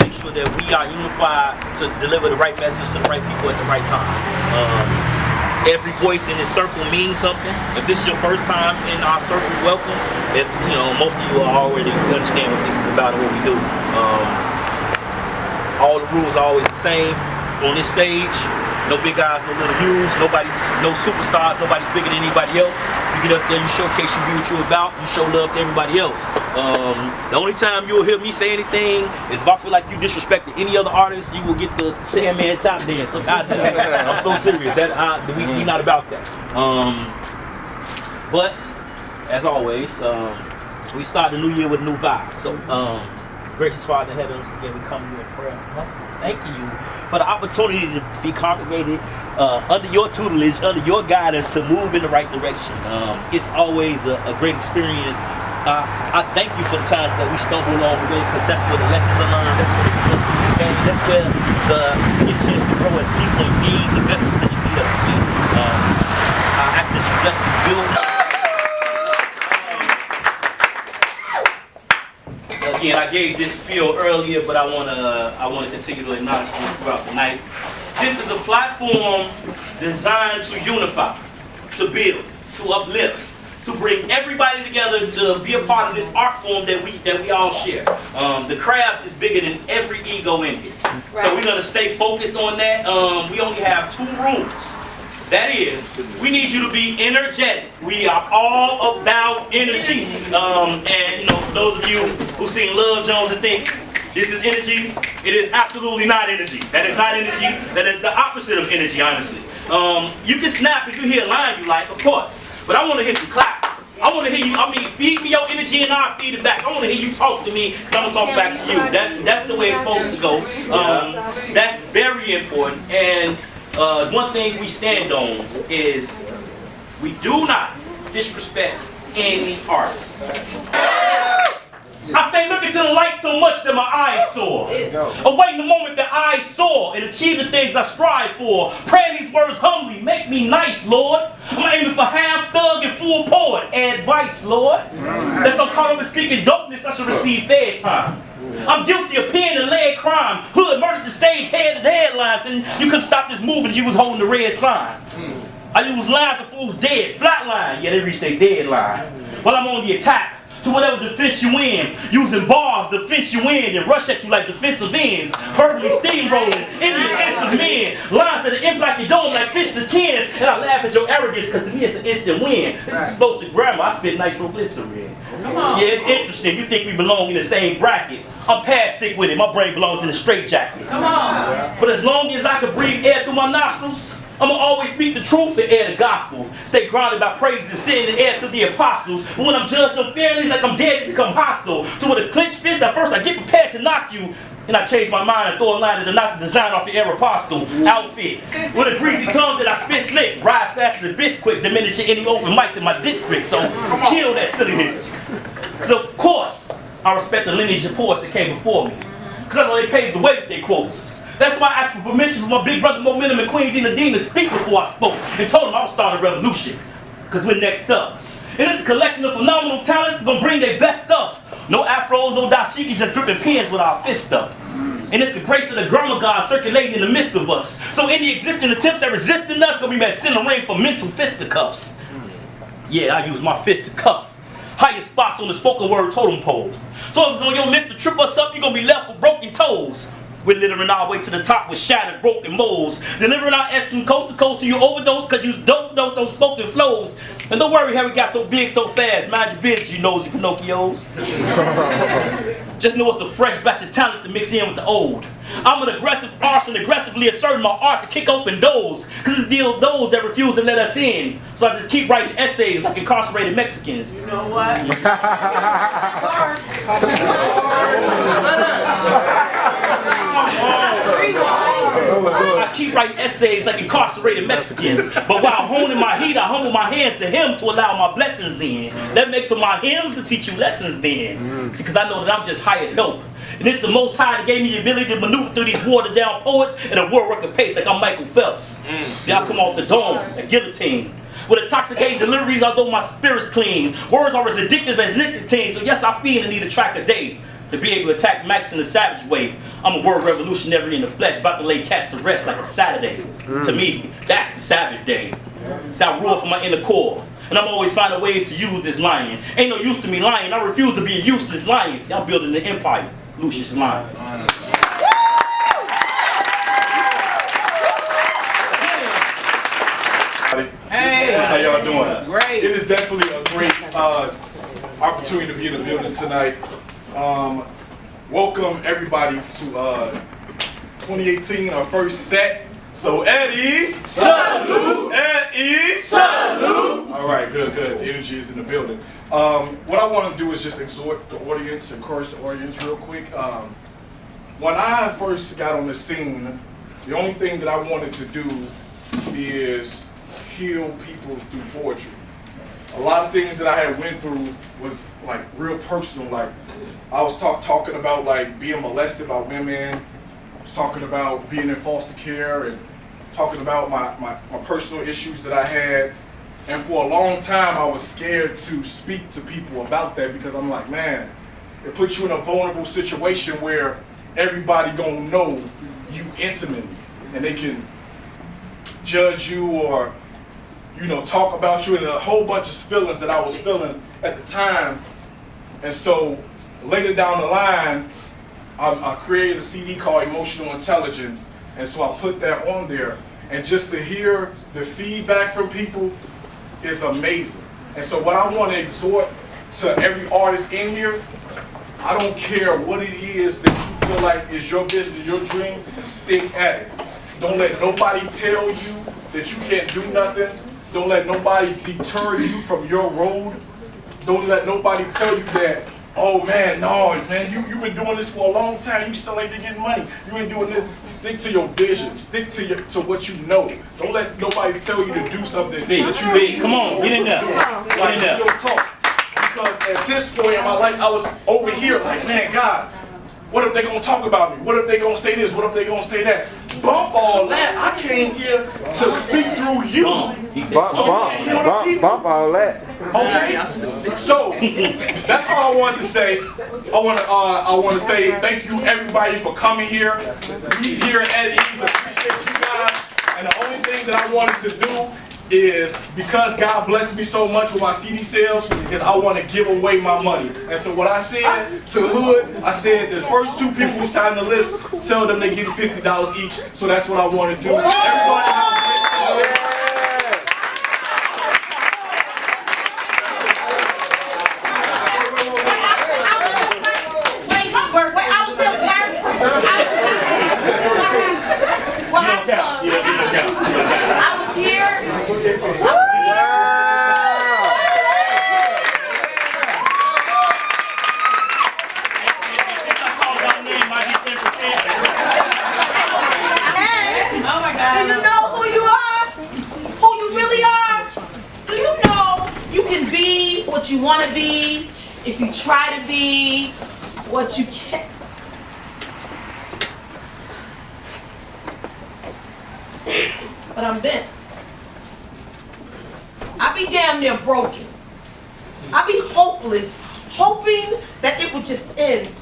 make sure that we are unified to deliver the right message to the right people at the right time. Every voice in this circle means something. If this is your first time in our circle, welcome. If most of you already understand what this is about and what we do. All the rules are always the same on this stage. No big guys, no little U's, no superstars, nobody's bigger than anybody else. You get up there, you showcase you be what you're about, you show love to everybody else. The only time you'll hear me say anything is if I feel like you disrespected any other artist, you will get the Sandman tap dance. So I'm so serious. We not about that. But as always, we start the new year with a new vibe. So gracious Father in heaven, once again we come to you in prayer. Thank you for the opportunity to be congregated under your tutelage, under your guidance to move in the right direction. It's always a great experience. I thank you for the times that we stumble along the way, because that's where the lessons are learned, that's where the growth is gained, that's where we get a chance to grow as people and be the vessels that you need us to be. I ask that you bless this building. Again, I gave this spiel earlier, but I want to continue to acknowledge this throughout the night. This is a platform designed to unify, to build, to uplift, to bring everybody together to be a part of this art form that we all share. The craft is bigger than every ego in here, so we're gonna stay focused on that. We only have 2 rules. That is, we need you to be energetic. We are all about energy. And those of you who seen Love Jones and think this is energy, it is absolutely not energy. That is not energy. That is the opposite of energy, honestly. You can snap if you hear a line you like, of course. But I want to hear some clap. I want to hear you, feed me your energy and I'll feed it back. I want to hear you talk to me, because I'm going to talk back to you. That's the way it's supposed to go. That's very important. And one thing we stand on is we do not disrespect any artist. I stay looking to the light so much that my eyes soar, awaiting the moment that I soar and achieve the things I strive for. Praying these words humbly, make me nice, Lord. I'm aiming for half thug and full poet. Advice, Lord. That's so caught up in speaking dopeness, I should receive fed time. I'm guilty of pen and lead crime. Hood murdered the stage, head the headlines, and you couldn't stop this movement if you was holding the red sign. I use lines of fools dead, flatline, yeah, they reach their deadline. While I'm on the attack, to whatever defense you in, using bars to fence you in and rush at you like defensive ends, verbally steamrolling in the defensive men, lines that end like your dome like fish to chins, and I laugh at your arrogance because to me it's an instant win. This is supposed to grammar, I spit nitroglycerin. Yeah, it's interesting, you think we belong in the same bracket. I'm past sick with it, my brain belongs in a straitjacket. Come on. But as long as I can breathe air through my nostrils, I'ma always speak the truth and air the gospel. Stay grounded by praise and send the air to the apostles. But when I'm judged unfairly, like I'm dead to become hostile. So with a clenched fist, at first I get prepared to knock you. And I change my mind and throw a line to knock the design off your Aeropostale outfit. With a greasy tongue that I spit slick, rise faster than Bisquick, diminishing any open mics in my district. So kill that silliness. Because of course, I respect the lineage of poets that came before me. Because I know they paved the way with their quotes. That's why I asked for permission from my big brother Momentum and Queen Dina Dean to speak before I spoke, and told them I was starting a revolution, because we're next up. And it's a collection of phenomenal talents gonna bring their best stuff. No afros, no dashikis, just gripping pens with our fist up. And it's the grace of the grammar god circulating in the midst of us. So any existing attempts at resisting us gonna be met in the ring for mental fisticuffs. Yeah, I use my fist to cuff. Highest spots on the spoken word totem pole. So if it's on your list to trip us up, you're gonna be left with broken toes. We're littering our way to the top with shattered, broken molds. Delivering our essence from coast to coast to you overdose, cause you don't dose those spoken flows. And don't worry how we got so big so fast. Mind your business, you nosy Pinocchios. Just know it's a fresh batch of talent to mix in with the old. I'm an aggressive arson, aggressively asserting my art to kick open doors. Cause it's deal those that refuse to let us in. So I just keep writing essays like incarcerated Mexicans. You know what? I keep writing essays like incarcerated Mexicans. But while honing my heat, I humble my hands to him to allow my blessings in. That makes for my hymns to teach you lessons then. See, because I know that I'm just hired help. And it's the Most High that gave me the ability to maneuver through these watered down poets at a world record pace like I'm Michael Phelps. See, I come off the dome, a guillotine. With intoxicating deliveries, although my spirit's clean. Words are as addictive as nicotine, so yes, I feed and need a track a day. To be able to attack Max in the savage way. I'm a word revolutionary in the flesh, about to lay cats to rest like a Saturday. To me, that's the Sabbath day. It's I roar from my inner core. And I'm always finding ways to use this lion. Ain't no use to me lying. I refuse to be a useless lion. See, I'm building an empire. Lucius Lions. Hey, how y'all doing? Great. It is definitely a great opportunity to be in the building tonight. Welcome everybody to 2018, our first set. So Eddie's salute. Eddie's salute. All right, good. The energy is in the building. What I want to do is just exhort the audience, encourage the audience real quick. When I first got on the scene, the only thing that I wanted to do is heal people through poetry. A lot of things that I had went through was like real personal. Like I was talking about like being molested by women, talking about being in foster care, and talking about my personal issues that I had. And for a long time I was scared to speak to people about that because I'm like, man, it puts you in a vulnerable situation where everybody gonna know you intimately and they can judge you or, you know, talk about you, and a whole bunch of feelings that I was feeling at the time. And so later down the line, I created a CD called Emotional Intelligence, and so I put that on there. And just to hear the feedback from people is amazing. And so what I want to exhort to every artist in here, I don't care what it is that you feel like is your vision, your dream, stick at it. Don't let nobody tell you that you can't do nothing. Don't let nobody deter you from your road. Don't let nobody tell you that, oh man, no, man, you've been doing this for a long time, you still ain't been getting money. You ain't doing this. Stick to your vision. Stick to what you know. Don't let nobody tell you to do something that you Speak. Come on, get in there. Get in there. Talk. Because at this point in my life, I was over here like, man, God, what if they gonna talk about me? What if they gonna say this? What if they gonna say that? Bump all that. I came here to speak through you. Bump all that. Okay. So that's all I wanted to say. I want to say thank you everybody for coming here. We here at Eddie's appreciate you guys. And the only thing that I wanted to do is, because God blessed me so much with my CD sales, is I want to give away my money. And so what I said to the hood, I said the first 2 people who sign the list, tell them they get $50 each. So that's what I want to do. Everybody have a great day. You want to be, if you try to be what you can. But I'm bent. I be damn near broken. I be hopeless, hoping that it would just end.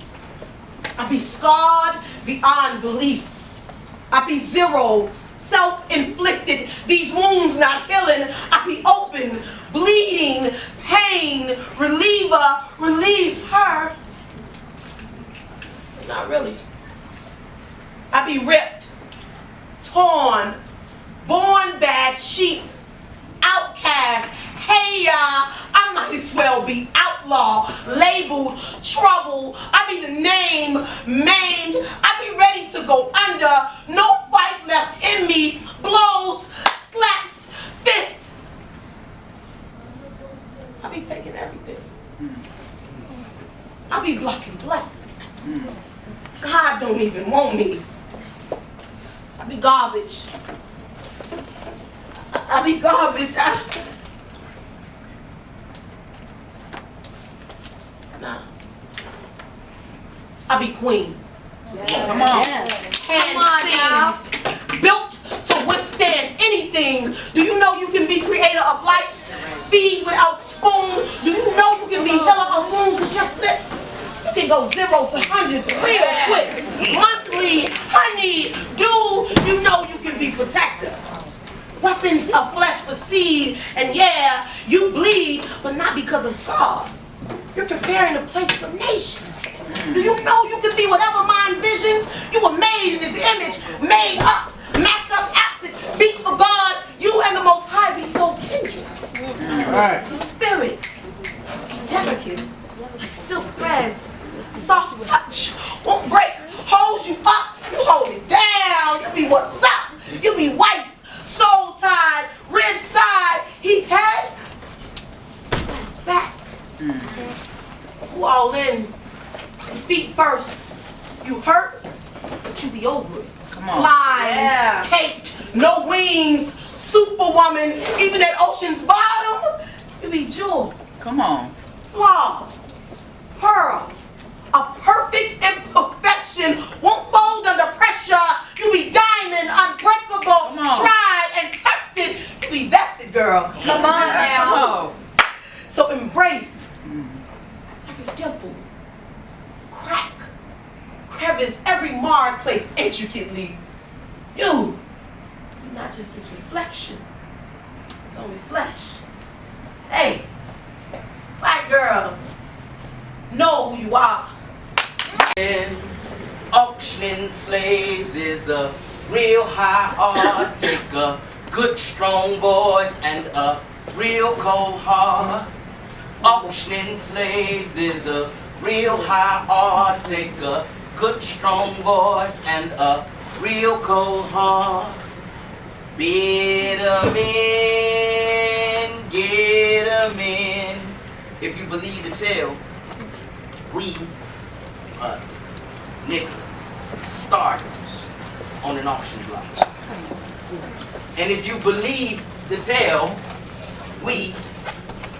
I be scarred beyond belief. I be zero, self-inflicted, these wounds not healing. I be open, bleeding, pain, reliever, relieves her. Not really. I be ripped, torn, born bad sheep, outcast. Hey y'all, I might as well be outlaw, labeled, trouble. I be the name, maimed. I be ready to go under. No fight left in me. Blows, slaps, fists. I be taking everything. I be blocking blessings. God don't even want me. I be garbage. I be garbage. I be queen. Yeah. Come on. Hand built to withstand anything. Do you know you can be creator of life? Feed without spoon. Do you know you can be healer of wounds with just lips? can go 0 to 100 real quick. Monthly, honey, do you know you can be protected? Weapons of flesh for seed, and yeah, you bleed, but not because of scars. You're preparing a place for nations. Do you know you can be whatever mind visions? You were made in His image, made up, mapped up, absent, beat for God. You and the Most High be so kindred. The spirit, delicate, like silk threads, soft touch, won't break, holds you up, you hold it down, you be what's up, you be wife, soul tied, rib side, he's head, his back. You all in, feet first, you hurt, but you be over it. Flying, cake, no wings, superwoman, even at ocean's bottom, you be jewel. Come on. Flaw, pearl, a perfect imperfection, won't fold under pressure. You be diamond, unbreakable, tried and tested. You be vested, girl. Come on now. So embrace every dimple, crack, crevice, every marred place intricately. You're not just this reflection, it's only flesh. Hey, black girls, know who you are. Auctioning slaves is a real high art. Take a good strong voice and a real cold heart. Auctioning slaves is a real high art. Take a good strong voice and a real cold heart. Bid 'em in, get 'em in. If you believe the tale, we, us, niggas, started on an auction block. And if you believe the tale, we,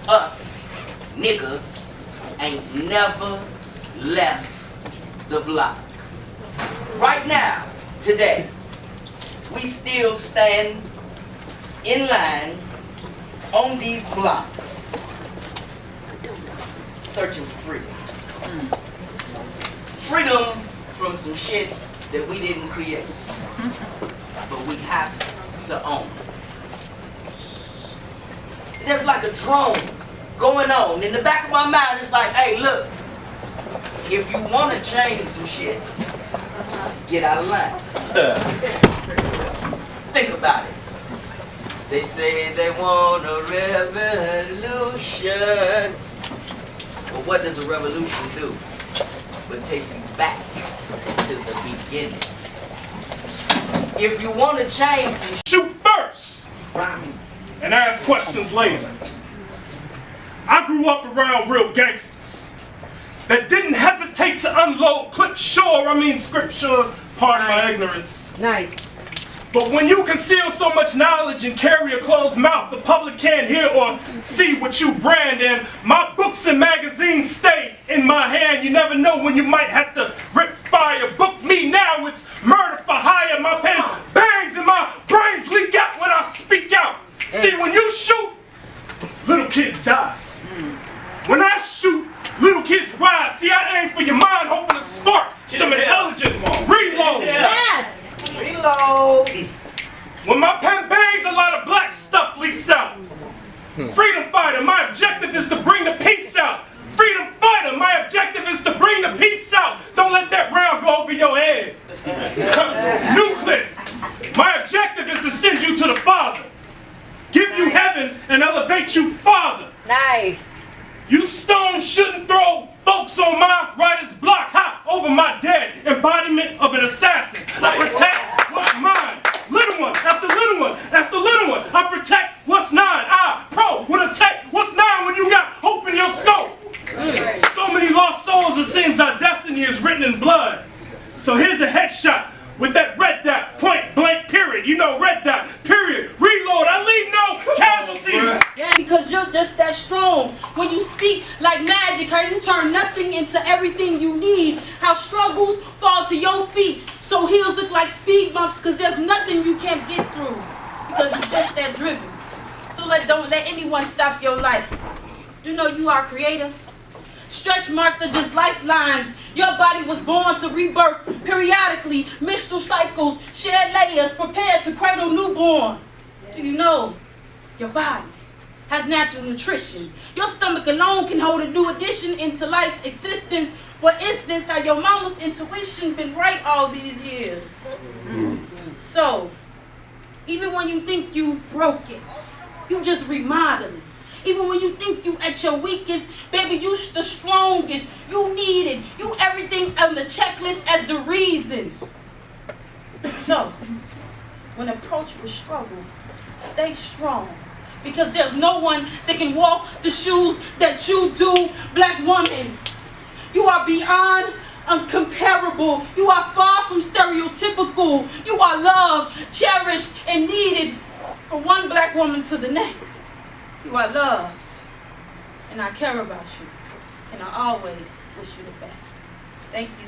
us, niggas, ain't never left the block. Right now, today, we still stand in line on these blocks, searching for freedom. Freedom from some shit that we didn't create, but we have to own. There's like a drone going on. In the back of my mind, it's like, hey, look, if you want to change some shit, get out of line. Think about it. They say they want a revolution. But what does a revolution do? But take you back to the beginning. If you want to change some Shoot first and ask questions later. I grew up around real gangsters that didn't hesitate to unload clips, scriptures, pardon my ignorance. Nice. But when you conceal so much knowledge and carry a closed mouth, the public can't hear or see what you brand in. My books and magazines stay in my hand. You never know when you might have to rip fire. Book me now, it's murder for hire. My pen bangs and my brains leak out when I speak out. See, when you shoot, little kids die. When I shoot, little kids rise. See, I aim for your mind, hoping to spark some intelligence. Reload. Yes. Reload. When my pen bangs, a lot of black stuff leaks out. Freedom fighter, my objective is to bring the peace out. Freedom fighter, my objective is to bring the peace out. Don't let that round go over your head. Nuclear, my objective is to send you to the Father. Give you heaven and elevate you farther. Nice. You stones shouldn't throw folks on my writer's block, hot over my dead embodiment of an assassin. I protect what's mine, little one after little one after little one. I protect what's nine. I pro with a tech. What's nine when you got hope in your scope? So many lost souls, it seems our destiny is written in blood. So here's a headshot with that red dot, point blank period. You know, red dot, period. Reload. I leave no casualties. Yeah, because you're just that strong. When you speak like magic, how you turn nothing into everything you need. How struggles fall to your feet. So heels look like speed bumps because there's nothing you can't get through. Because you're just that driven. So don't let anyone stop your life. You know you are creator. Stretch marks are just lifelines. Your body was born to rebirth periodically. Menstrual cycles, shed layers, prepared to cradle newborn. Do you know your body has natural nutrition? Your stomach alone can hold a new addition into life's existence. For instance, how your mama's intuition been right all these years. So, even when you think you broken, you just remodeling. Even when you think you at your weakest, baby, you the strongest. You needed. You everything on the checklist as the reason. So, when approached with struggle, stay strong. Because there's no one that can walk the shoes that you do, black woman. You are beyond uncomparable. You are far from stereotypical. You are loved, cherished, and needed from one black woman to the next. You are loved, and I care about you, and I always wish you the best. Thank you.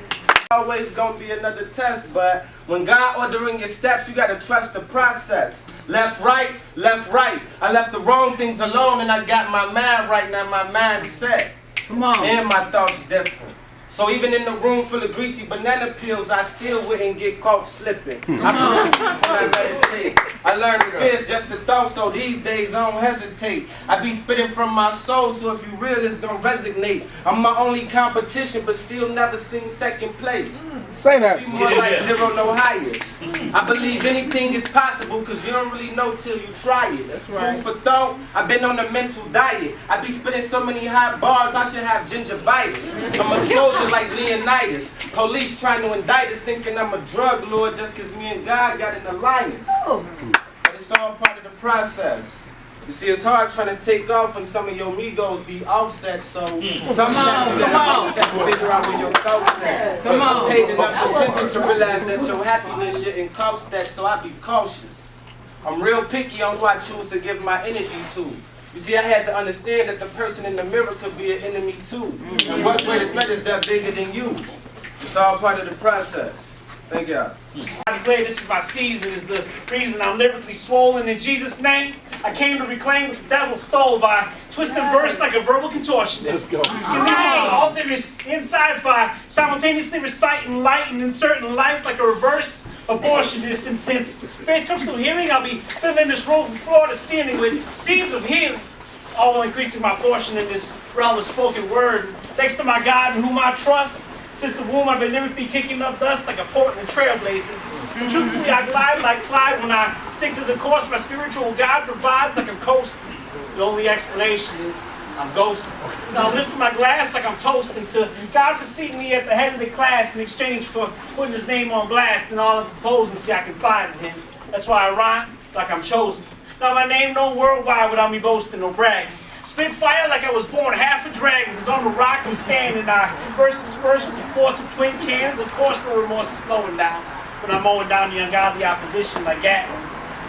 Always gonna be another test, but when God ordering your steps, you gotta trust the process. Left, right, left, right. I left the wrong things alone, and I got my mind right. Now my mind set. Come on. And my thoughts different. So even in the room full of greasy banana peels, I still wouldn't get caught slipping. I meditate. I learned fears just the thought, so these days I don't hesitate. I be spitting from my soul, so if you real, it's gonna resonate. I'm my only competition, but still never seen second place. Say that. Be more like zero, no highest. I believe anything is possible, cause you don't really know till you try it. That's right. Food for thought, I've been on a mental diet. I be spitting so many hot bars, I should have gingivitis. I'm a soldier like Leonidas. Police trying to indict us, thinking I'm a drug lord just cause me and God got an alliance. But it's all part of the process. You see, it's hard trying to take off when some of your amigos be offset, so sometimes you have to figure out where your thoughts at. Come on. I paid enough attention to realize that your happiness shouldn't cost that, so I be cautious. I'm real picky on who I choose to give my energy to. You see, I had to understand that the person in the mirror could be an enemy too. And what greater threat is that bigger than you? It's all part of the process. Thank y'all. I declare this is my season, is the reason I'm lyrically swollen. In Jesus' name, I came to reclaim what the devil stole by twisting verse like a verbal contortionist. Let's go. You leave all their insides by simultaneously reciting light and inserting life like a reverse abortionist. And since faith comes through hearing, I'll be filling this room from floor to ceiling with seeds of healing, all while increasing my portion in this realm of spoken word. Thanks to my God in whom I trust. Since the womb, I've been lyrically kicking up dust like a Portland trailblazer. Truthfully, I glide like Clyde when I stick to the course my spiritual God provides like I'm coasting. The only explanation is I'm ghosting. Now I'm lifting my glass like I'm toasting to God for seating me at the head of the class in exchange for putting his name on blast and all of the proposals I confide in him. That's why I rhyme like I'm chosen. Now my name known worldwide without me boasting or bragging. Spit fire like I was born half a dragon, cause on the rock I'm standing. I burst dispersed with the force of twin cannons. Of course no remorse is slowing down, but I'm mowing down the ungodly opposition like Gatlin.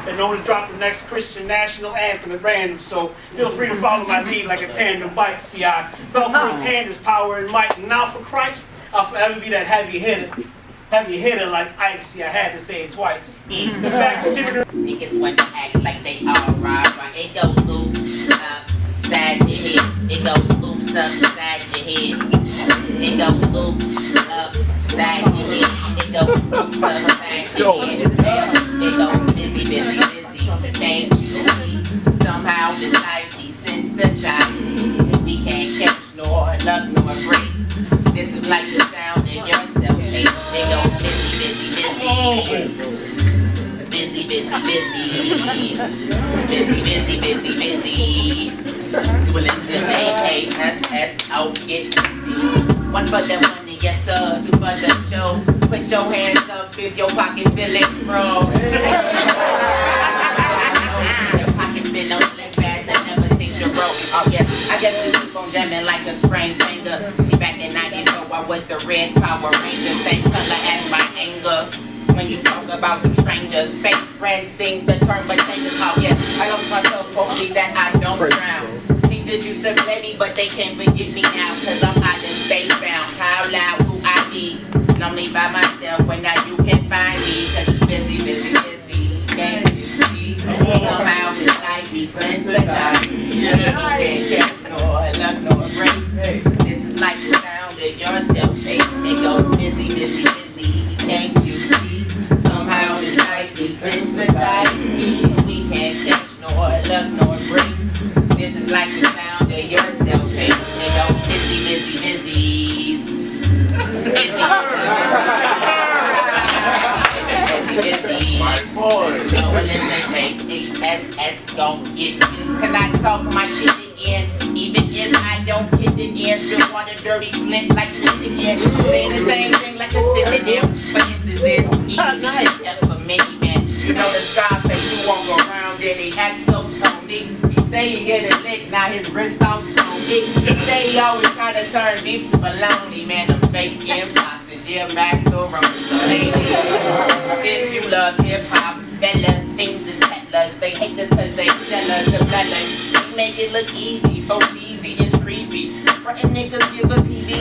And know to drop the next Christian national anthem at random, so feel free to follow my lead like a tandem bike. See, I felt firsthand his power and might, and now for Christ, I'll forever be that heavy hitter like Ike. See, I had to say it twice. In fact, consider Niggas want to act like they all right. It goes oops upside your head. It goes oops upside your head. It goes oops upside your head. It goes oops upside your head. It goes busy. Can't you see? Somehow this life desensitized. We can't catch nor luck nor grace. This is like the sound in yourself. It goes busy. Doing this good name, A-S-S-O, get busy. One for the money, yes sir, two for the show. Put your hands up if your pocket's feeling broke. Your pocket's been on slim fast and never seen you broke. Oh yes, I guess we keep on jamming like a sprained finger. See back in 92, I was the red Power Ranger, same color as my anger. When you talk about the strangers, fake friends seem to turn but changes. Oh yes, I hope myself hopefully that I don't drown. Teachers used to play me, but they can't forget me now, cause I'm out in space bound. How loud who I be? Lonely by myself when now you can find me, cause it's busy. Can't you see? Somehow this life desensitized. Can't catch nor luck nor grace. This is like busy, busy. Can't you see? Somehow this life is sensitized me. We can't catch nor love nor breaks. This is like the sound of yourself, hey. They go busy, busy, busy. Busy. My boy. No one in the ASS gon' get me. Can I talk my shit again? Even if I don't hit again, still want a dirty flint like this again. I'm saying the same thing like a sit again. But this is easy shit up for many men. You know the sky say you won't go around and he acts so tony. He say he get a lick, now his wrist on stone. He say he always trying to turn beef to bologna. Man, I'm fake imposters, yeah, macaroni. So ladies, if you love hip-hop, fellas, fiends and peddlers, they hate us cause they sell us the fellas. They make it look easy, so cheesy, it's creepy. Frontin' niggas give us easy.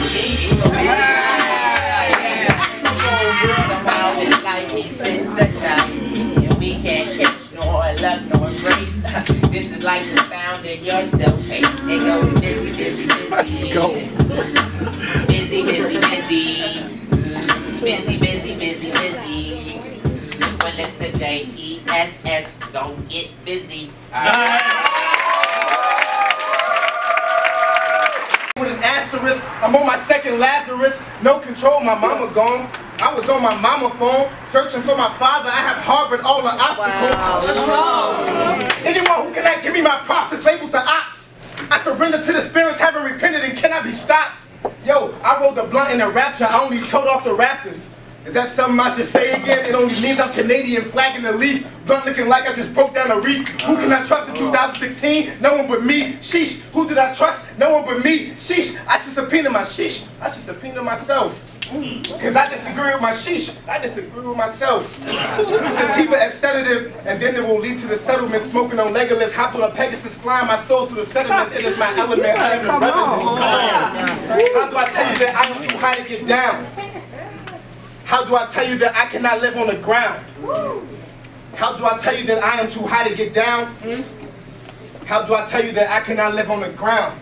Somehow this life is sensitized, and we can't catch nor love nor breaks. This is like the sound of yourself, hey. They go busy, busy, busy. Let's go. Busy, busy, busy. Busy, busy, busy, busy. Well, it's the JESS, don't get busy. With an asterisk, I'm on my second Lazarus. No control, my mama gone. I was on my mama phone, searching for my father. I have harbored all the obstacles. Wow. Anyone who cannot give me my props is labeled the ops. I surrender to the spirits, haven't repented, and cannot be stopped. Yo, I rolled the blunt in a rapture, I only told off the Raptors. Is that something I should say again? It only means I'm Canadian, flagging the leaf. Blunt looking like I just broke down a reef. Who can I trust in 2016? No one but me. Sheesh. Who did I trust? No one but me. Sheesh. I should subpoena my sheesh. I should subpoena myself. Cause I disagree with my sheesh. I disagree with myself. Sativa as sedative, and then it will lead to the settlement. Smoking on Legolas, hopped on a Pegasus, flying my soul through the sediments. It is my element. I am the revenant. How do I tell you that I am too high to get down? How do I tell you that I cannot live on the ground? How do I tell you that I am too high to get down? How do I tell you that I cannot live on the ground?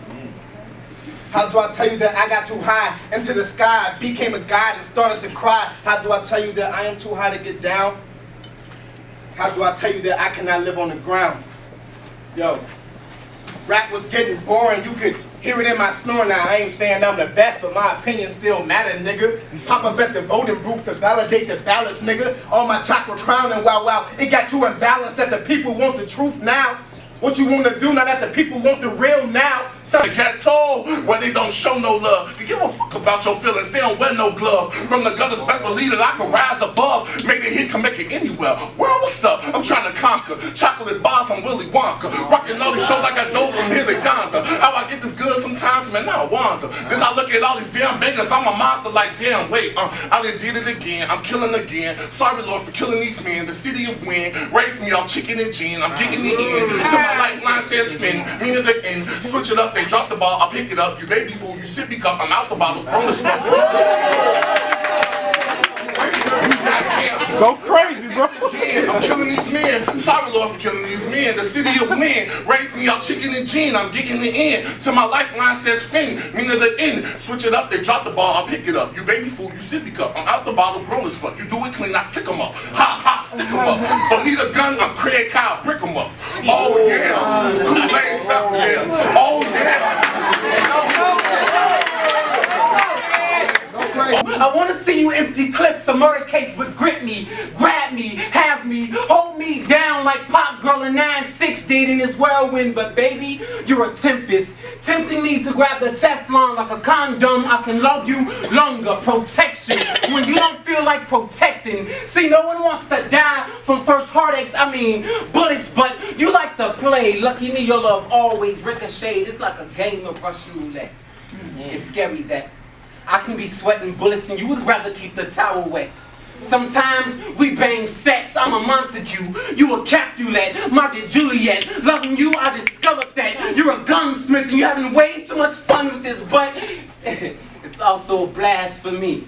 How do I tell you that I got too high into the sky, became a god and started to cry? How do I tell you that I am too high to get down? How do I tell you that I cannot live on the ground? Yo, rap was getting boring. You could hear it in my snore now. I ain't saying I'm the best, but my opinion still matter, nigga. Pop up at the voting booth to validate the ballots, nigga. All my chakra crown and wow, it got you imbalanced that the people want the truth now. What you want to do now that the people want the real now? They can't tell when they don't show no love. You give a fuck about your feelings, they don't wear no glove. From the gutters, best believe that I can rise above. Make it hit, can make it anywhere. World, what's up? I'm trying to conquer. Chocolate bars, I'm Willy Wonka. Rocking all these shows, I got those from here to Donda. How I get this good sometimes, man, I wonder. Then I look at all these damn bangers, I'm a monster like, damn, wait, I did it again, I'm killing again. Sorry, Lord, for killing these men. The city of wind raised me off chicken and gin. I'm getting it in. So my lifeline says spin, meaning the end. Switch it up, they drop the ball, I pick it up. You baby fool, you sippy cup, I'm out the bottle. Grown as fuck. Go crazy, bro. I'm killing these men. Sorry, Lord, for killing these men. The city of wind raised me off chicken and gin. I'm getting the end. So my lifeline says fin, meaning the end. Switch it up, they drop the ball, I pick it up. You baby fool, you sippy cup, I'm out the bottle. Grown as fuck. You do it clean, I sick them up. Ha ha, stick them up. Don't need a gun, I'm Craig Kyle, brick them up. Oh yeah, Kool-Aid something, yeah. Oh yeah. I want to see you empty clips, a murder case, but grip me, grab me, have me, hold me down like Pop Girl in 9-6 did in this whirlwind. But baby, you're a tempest, tempting me to grab the Teflon like a condom. I can love you longer, protection, when you don't feel like protecting. See, no one wants to die from first heartaches, I mean bullets, but you like to play. Lucky me, your love always ricocheted. It's like a game of Russian roulette. It's scary that I can be sweating bullets and you would rather keep the towel wet. Sometimes we bang sets, I'm a Montague, you a Capulet, Margaret Juliet. Loving you, I discovered that you're a gunsmith and you're having way too much fun with this, but it's also a blast for me.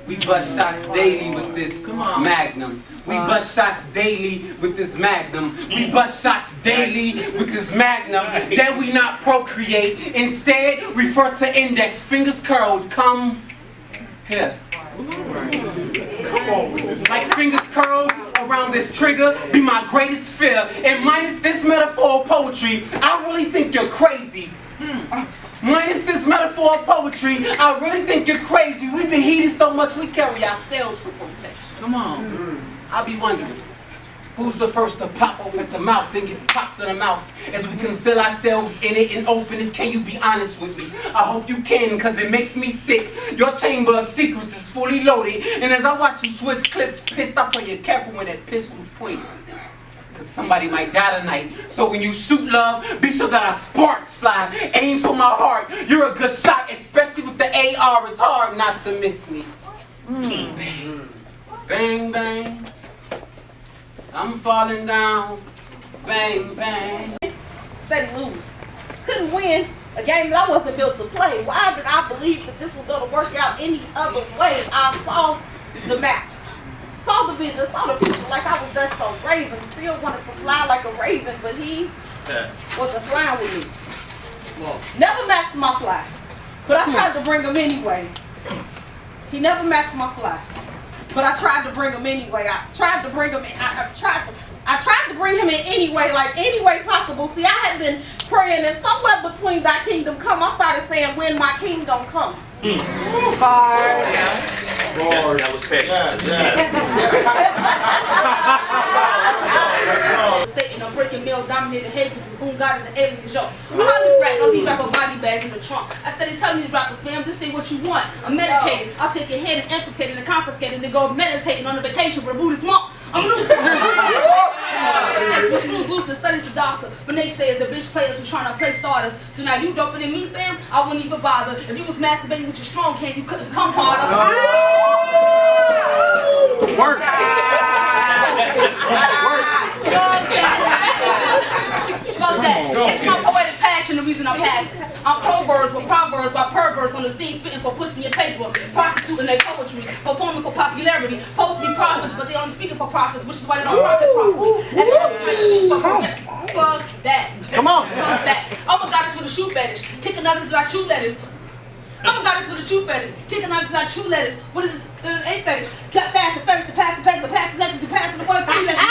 We bust shots daily with this Magnum. We bust shots daily with this Magnum. We bust shots daily with this Magnum. Then we not procreate. Instead, refer to index, fingers curled. Come Here. Come on with this. Like fingers curled around this trigger be my greatest fear. And minus this metaphor of poetry, I really think you're crazy. Minus this metaphor of poetry, I really think you're crazy. We've been heated so much we carry ourselves for protection. Come on. I'll be wondering, who's the first to pop off at the mouth, then get popped in the mouth as we conceal ourselves in it and openness? Can you be honest with me? I hope you can, cause it makes me sick. Your chamber of secrets is fully loaded, and as I watch you switch clips, pissed, I pray you're careful when that pistol is pointed. Cause somebody might die tonight. So when you shoot love, be sure that our sparks fly. Aim for my heart. You're a good shot, especially with the AR. It's hard not to miss me. Bang, bang. I'm falling down. Bang, bang. Steady lose. Couldn't win a game that I wasn't built to play. Why did I believe that this was going to work out any other way? I saw the map, saw the vision, saw the future like I was that so raven. Still wanted to fly like a raven, but he wasn't flying with me. Never matched my fly, but I tried to bring him anyway. He never matched my fly, but I tried to bring him anyway. I tried to bring him in. I tried to bring him in anyway, like any way possible. See, I had been praying, and somewhere between thy kingdom come, I started saying, when my kingdom come. Bars. That was petty. Satan, I'm breaking male dominated head with the goon god is an alien joke. I'm a honey rag, I'll leave rapper body bags in the trunk. I steady telling these rappers, man, this ain't what you want. I'm medicated, I'll take your head and amputate it and confiscate it and go meditating on a vacation with a Buddhist monk. I'm loose. With screw goose and studies a doctor. But naysayers, the bitch players who trying to play starters. So now you doper than me, fam? I wouldn't even bother. If you was masturbating with your strong hand, you couldn't come harder. Work. Fuck that. It's my poetic passion, the reason I'm passing. I'm proverbs with proverbs by perverts on the scene spitting for pussy and paper, prostituting their poetry, performing for popularity, supposed to be prophets, but they only speaking for profits, which is why they don't profit properly. And fuck that. Come on. Fuck that. I'm a goddess with a shoe fetish. Kicking others as I chew lettuce. I'm a goddess with a shoe fetish. Kicking others as I chew lettuce. What is this? Ain't fetish. Clap fast and fetish to pass the peasants, to pass the lessons, and pass the word to me lessons.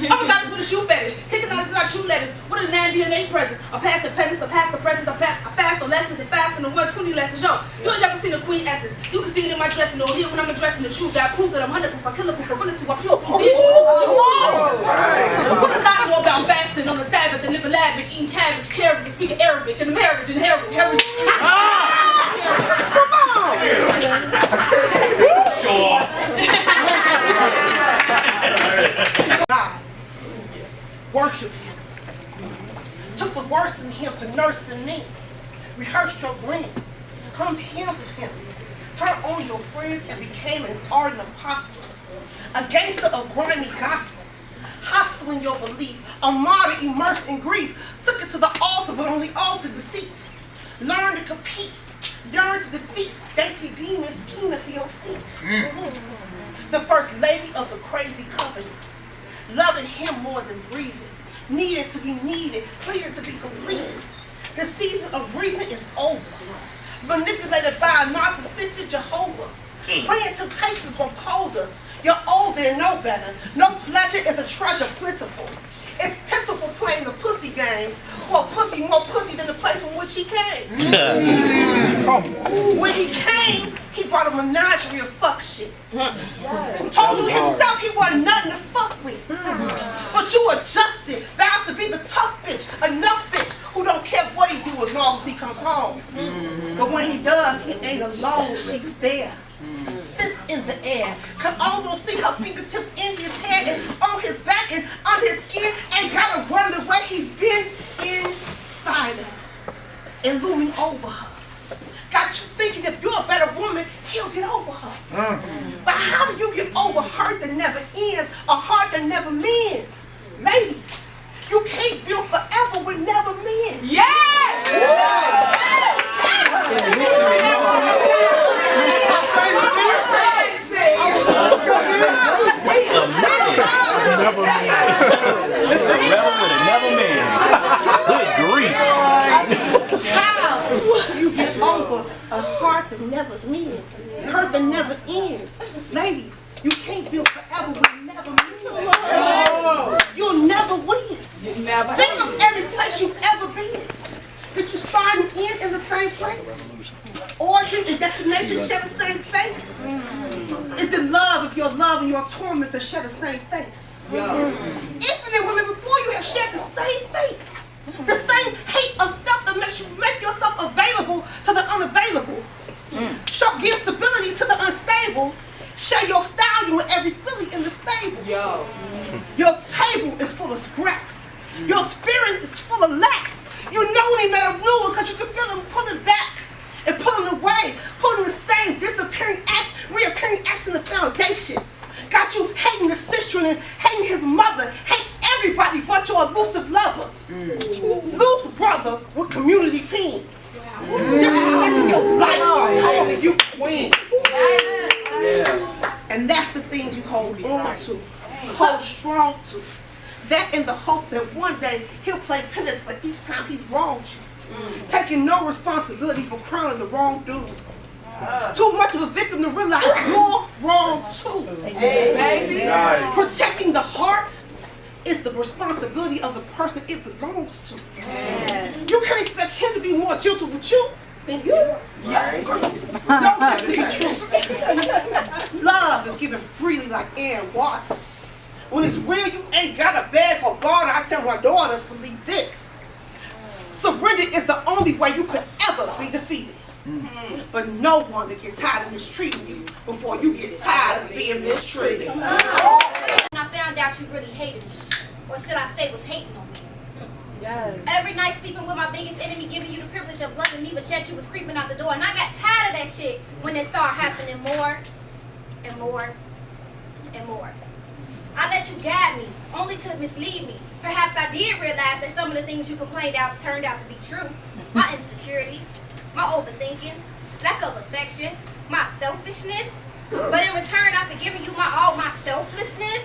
I'm a goddess with a shoe fetish. Kicking others as I chew lettuce. What are the 9 DNA presents? I pass the peasants, I pass the presents, I fast the lessons, and fast in the 120 lessons. Yo, you ain't never seen a queen essence. You can see it in my dressing, or here when I'm addressing the truth. That proof that I'm 100 proof, I kill a proof, I realist to, I pure proof. What does God know about fasting on the Sabbath and living lavish, eating cabbage, carrots, and speaking Arabic, and marriage and heritage. Come on! Show off. God, worship him. Took the worst in him to nurse in me. Rehearsed your grin. Come to him with him. Turned on your friends and became an ardent apostle. A gangster of grimy gospel. Hostile in your belief. A martyr immersed in grief. Took it to the altar but only altered deceits. Learn to compete. Yearn to defeat. Dainty demons scheming for your seats. The first lady of the crazy covenants. Loving him more than breathing. Needed to be needed. Pleaded to be completed. The season of reason is over. Manipulated by a narcissistic Jehovah. Praying temptations grow colder. You're older and know better. No pleasure is a treasure plentiful. It's pitiful playing the pussy game. For a pussy more pussy than the place from which he came. When he came, he brought a menagerie of fuck shit. Told you himself he wasn't nothing to fuck with. But you adjusted, vowed to be the tough bitch, enough bitch who don't care what he do as long as he comes home. But when he does, he ain't alone, she's there. Sits in the air, can almost see her fingertips in his hair and on his back and under his skin, and gotta wonder where he's been inside her and looming over her. Got you thinking if you're a better woman, he'll get over her. But how do you get over hurt that never ends, a heart that never mends? Ladies, you can't build forever with never men. Yes! Wait a minute. Never man. Good grief. How you get over a heart that never mends? Hurt that never ends. Ladies, you can't build forever with never win. You'll never win. Think of every place you've ever been. Did you start and end in the same place? Origin and destination share the same space? Is it love if your love and your torment to share the same face? Infinite women before you have shared the same fate. The same hate of self that makes you make yourself available to the unavailable. Give stability to the unstable. Share your stallion with every filly in the stable. Your table is full of scraps. Your spirit is full of lacks. You know when he made a new one because you can feel him pulling back and pulling away, pulling the same disappearing act, reappearing acts in the foundation. Got you hating the sister and hating his mother, hate everybody but your elusive lover. Loose brother with community pain. Disrespecting your life while calling you queen. And that's the thing you hold on to, hold strong to. That in the hope that one day he'll play penance for each time he's wronged you. Taking no responsibility for crowning the wrong dude. Too much of a victim to realize you're wrong too. Protecting the heart is the responsibility of the person it belongs to. You can't expect him to be more gentle with you than you. No, that's to be true. Love is given freely like air and water. When it's real, you ain't got a bag or water. I tell my daughters, believe this. Surrender is the only way you could ever be defeated. But no one that gets tired of mistreating you before you get tired of being mistreated. And I found out you really hated me. Or should I say was hating on me. Every night sleeping with my biggest enemy, giving you the privilege of loving me, but yet you was creeping out the door. And I got tired of that shit when it started happening more and more and more. I let you guide me, only to mislead me. Perhaps I did realize that some of the things you complained out turned out to be true. My insecurities, my overthinking, lack of affection, my selfishness. But in return, after giving you all my selflessness,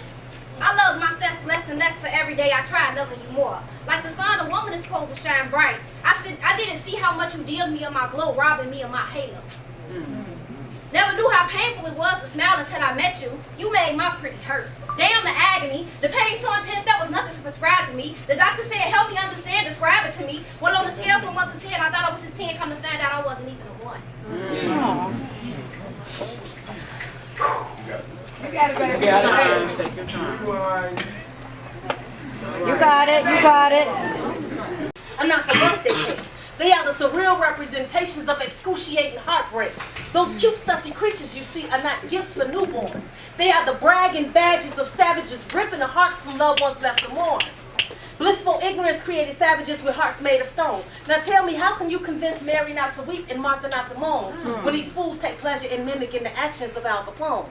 I love myself less and less for every day I try loving you more. Like the sun, a woman is supposed to shine bright. I didn't see how much you dimmed me of my glow, robbing me of my halo. Never knew how painful it was to smile until I met you. You made my pretty hurt. Damn the agony. The pain so intense that was nothing to prescribe to me. The doctor said, help me understand, describe it to me. Well, on a scale from 1 to 10, I thought I was his 10. Come to find out I wasn't even a 1. You got it, baby. Take your time. You got it. You got it. Are not for birthday cakes. They are the surreal representations of excruciating heartbreak. Those cute stuffy creatures you see are not gifts for newborns. They are the bragging badges of savages ripping the hearts from loved ones left to mourn. Blissful ignorance created savages with hearts made of stone. Now tell me, how can you convince Mary not to weep and Martha not to moan when these fools take pleasure in mimicking the actions of Al Capone?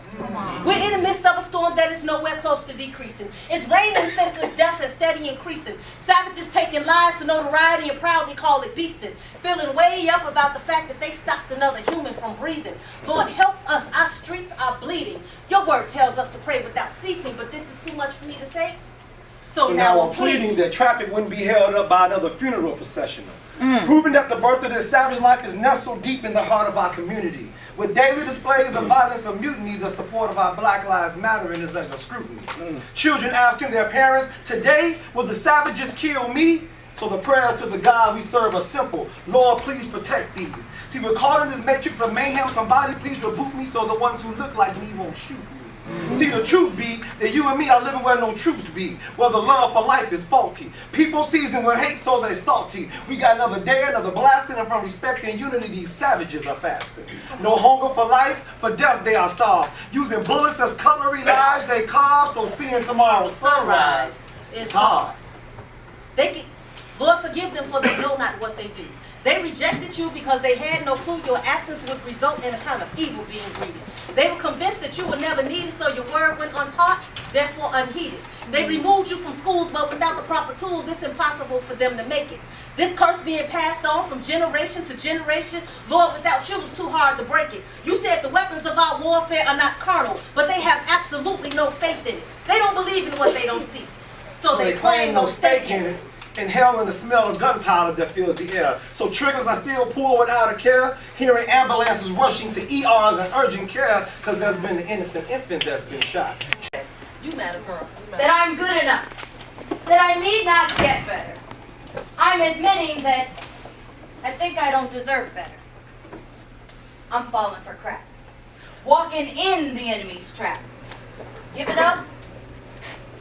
We're in the midst of a storm that is nowhere close to decreasing. It's raining senseless death and steady increasing. Savages taking lives for notoriety and proudly call it beasting. Feeling way up about the fact that they stopped another human from breathing. Lord, help us. Our streets are bleeding. Your word tells us to pray without ceasing, but this is too much for me to take. So now I'm pleading that traffic wouldn't be held up by another funeral procession. Proving that the birth of this savage life is nestled deep in the heart of our community. With daily displays of violence and mutiny, the support of our Black Lives Matter is under scrutiny. Children asking their parents, today will the savages kill me? So the prayers to the God we serve are simple. Lord, please protect these. See, we're caught in this matrix of mayhem. Somebody please reboot me so the ones who look like me won't shoot me. See, the truth be that you and me are living where no truths be, where the love for life is faulty. People season with hate, so they're salty. We got another day, another blasting, and from respect and unity, these savages are fasting. No hunger for life, for death they are starved. Using bullets as cutlery knives they carve, so seeing tomorrow's sunrise is hard. Lord, forgive them, for they know not what they do. They rejected you because they had no clue your absence would result in a kind of evil being greeted. They were convinced that you were never needed, so your word went untaught, therefore unheeded. They removed you from schools, but without the proper tools, it's impossible for them to make it. This curse being passed on from generation to generation, Lord, without you, it's too hard to break it. You said the weapons of our warfare are not carnal, but they have absolutely no faith in it. They don't believe in what they don't see. So they claim no stake in it. inhaling the smell of gunpowder that fills the air. So triggers are still pulled without a care, hearing ambulances rushing to ERs and urgent care because there's been an innocent infant that's been shot. You matter, girl. That I'm good enough. That I need not get better. I'm admitting that I think I don't deserve better. I'm falling for crap. Walking in the enemy's trap. Giving up,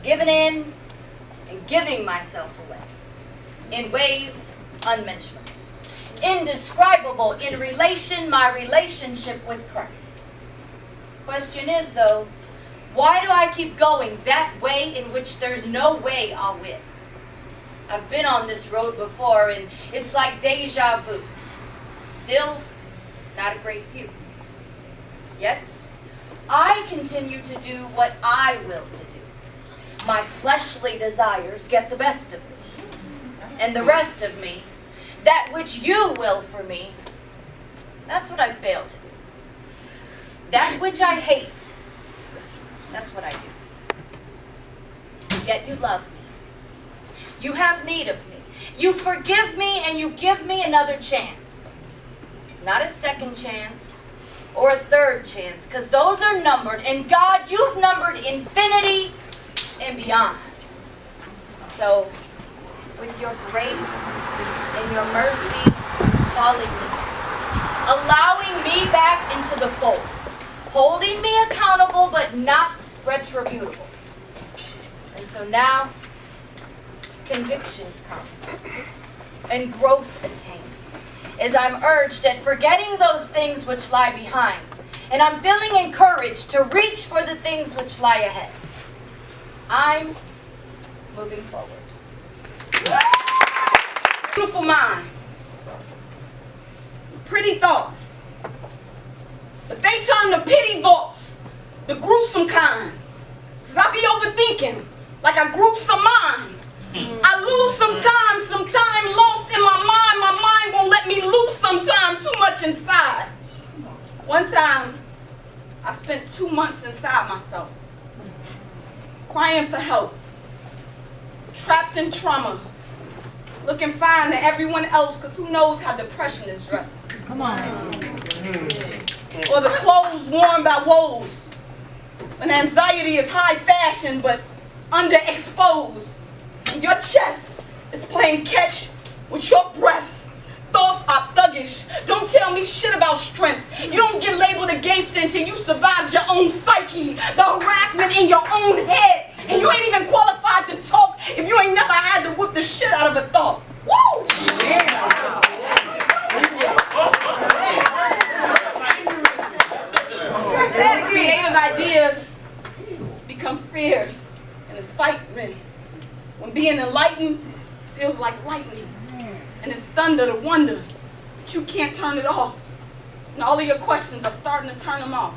giving in, and giving myself away. In ways unmentionable. Indescribable in my relationship with Christ. Question is though, why do I keep going that way in which there's no way I'll win? I've been on this road before and it's like deja vu. Still, not a great view. Yet, I continue to do what I will to do. My fleshly desires get the best of me. And the rest of me, that which you will for me, that's what I fail to do. That which I hate, that's what I do. Yet you love me. You have need of me. You forgive me and you give me another chance. Not a second chance or a third chance, because those are numbered. And God, you've numbered infinity and beyond. So, with your grace and your mercy calling me, allowing me back into the fold, holding me accountable but not retributable. And so now, convictions come and growth attained as I'm urged at forgetting those things which lie behind, and I'm feeling encouraged to reach for the things which lie ahead. I'm moving forward. Beautiful mind, pretty thoughts, but they turn to pity thoughts, the gruesome kind. Cause I be overthinking like a gruesome mind. I lose some time lost in my mind. My mind won't let me lose sometime, too much inside. One time, I spent 2 months inside myself, crying for help, trapped in trauma, looking fine to everyone else, because who knows how depression is dressed. Come on. Or the clothes worn by woes, when anxiety is high fashion but underexposed. And your chest is playing catch with your breaths. Thoughts are thuggish. Don't tell me shit about strength. You don't get labeled a gangster until you survived your own psyche, the harassment in your own head. And you ain't even qualified to talk if you ain't never had to whip the shit out of a thought. Woo! Yeah. Creative ideas become fears, and it's fighting. When being enlightened feels like lightning, and it's thunder to wonder, but you can't turn it off. And all of your questions are starting to turn them off.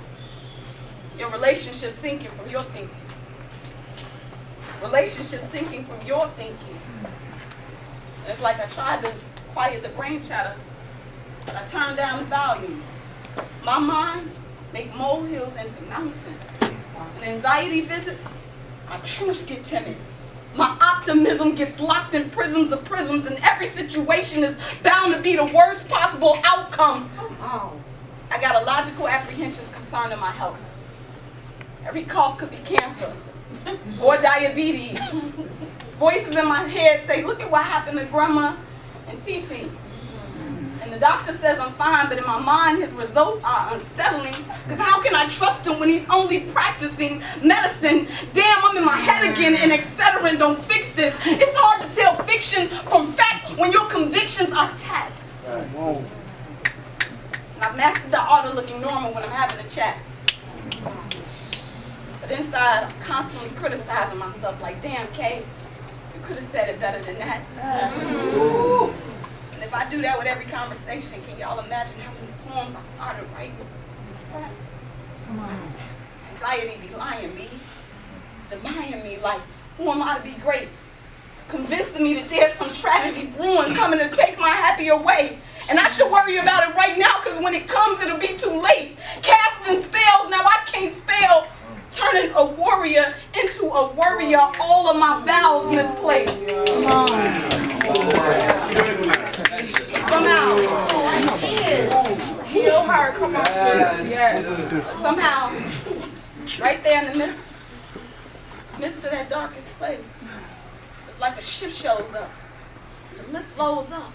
Your relationship sinking from your thinking. Relationship sinking from your thinking. And it's like I tried to quiet the brain chatter, but I turned down the volume. My mind make molehills into mountains. And anxiety visits, my truths get timid. My optimism gets locked in prisons of prisms, and every situation is bound to be the worst possible outcome. I got illogical apprehensions concerning my health. Every cough could be cancer or diabetes. Voices in my head say, look at what happened to Grandma and TT. And the doctor says I'm fine, but in my mind his results are unsettling, because how can I trust him when he's only practicing medicine? Damn, I'm in my head again, and Excedrin don't fix this. It's hard to tell fiction from fact when your convictions are tests. And I've mastered the art of looking normal when I'm having a chat. But inside, I'm constantly criticizing myself like, damn, Kay, you could have said it better than that. And if I do that with every conversation, can y'all imagine how many poems I started writing? Come on. Anxiety be lying me, denying me like, who am I to be great? Convincing me that there's some tragedy brewing coming to take my happy away. And I should worry about it right now, because when it comes, it'll be too late. Casting spells, now I can't spell. Turning a warrior into a worrier, all of my vows misplaced. Come on. Somehow, heal her, come on. Yeah. Somehow, right there in the midst of that darkest place, it's like a shift shows up to lift those up.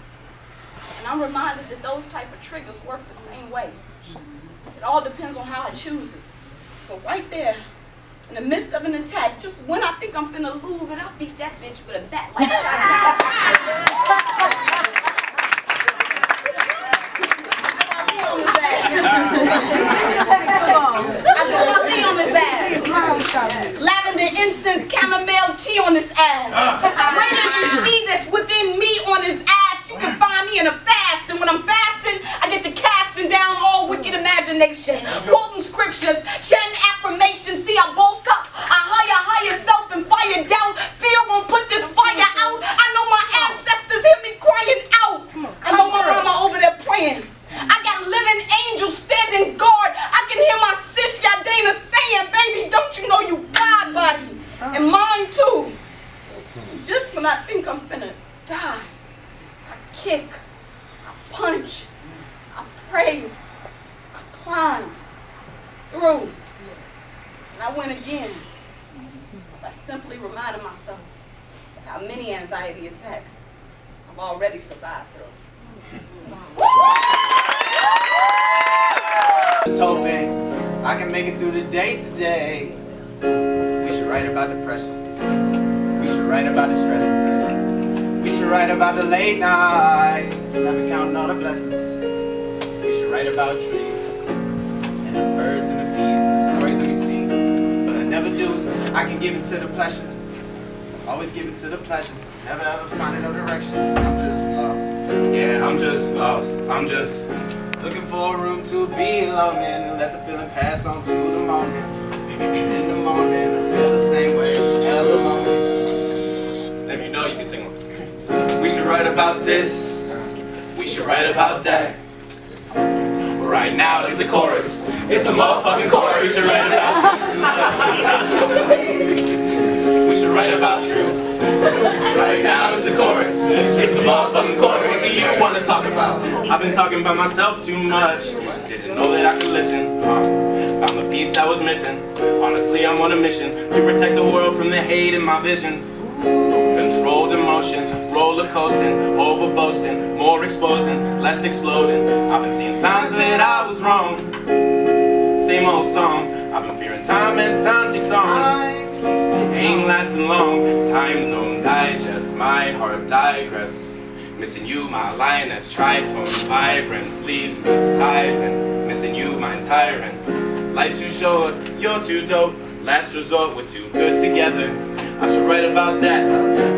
And I'm reminded that those type of triggers work the same way. It all depends on how I choose it. So right there, in the midst of an attack, just when I think I'm finna lose it, I'll beat that bitch with a bat like shot. I throw my lean on his ass. Lavender incense, chamomile tea on his ass. Greater is she that's within me on his ass. You can find me in a fast, and when I'm fasting, I get to casting down all wicked imagination. Quoting scriptures, chanting affirmations. See, I boast up, I higher self and fire down. Fear won't put this fire out. I know my ancestors hear me crying out. I know my mama over there praying. I got living angels standing guard. I can hear my sis Yadena saying, baby, don't you know you God body? And mine too. Just when I think I'm finna die, I kick, I punch, I pray, I climb through. And I win again. I simply reminded myself of how many anxiety attacks I've already survived through. Just hoping I can make it through the day today. We should write about depression. We should write about the stress. We should write about the late nights. I've been counting all the blessings. We should write about trees and the birds and the bees and the stories that we see. But I never do. I can give it to the pleasure. Always give it to the pleasure. Never ever finding no direction. I'm just lost. Yeah, I'm just lost. I'm just looking for a room to be alone in and let the feeling pass on to the morning. In the morning, I feel the same way. Hell alone. If you know, you can sing one. We should write about this. We should write about that. Right now, it's the chorus. It's the motherfucking chorus. We should write about We should write about truth. Right now, it's the chorus. It's the motherfucking chorus. What do you want to talk about? I've been talking about myself too much. Didn't know that I could listen. Found the piece that was missing. Honestly, I'm on a mission to protect the world from the hate in my visions. Controlled emotion, roller coasting, over boasting, more exposing, less exploding. I've been seeing signs that I was wrong. Same old song. I've been fearing time as time ticks on. Ain't lasting long. Time zone digest, my heart digress. Missing you, my lioness, tritone, vibrance leaves me silent. Missing you, my tyrant. Life's too short, you're too dope. Last resort, we're too good together. I should write about that.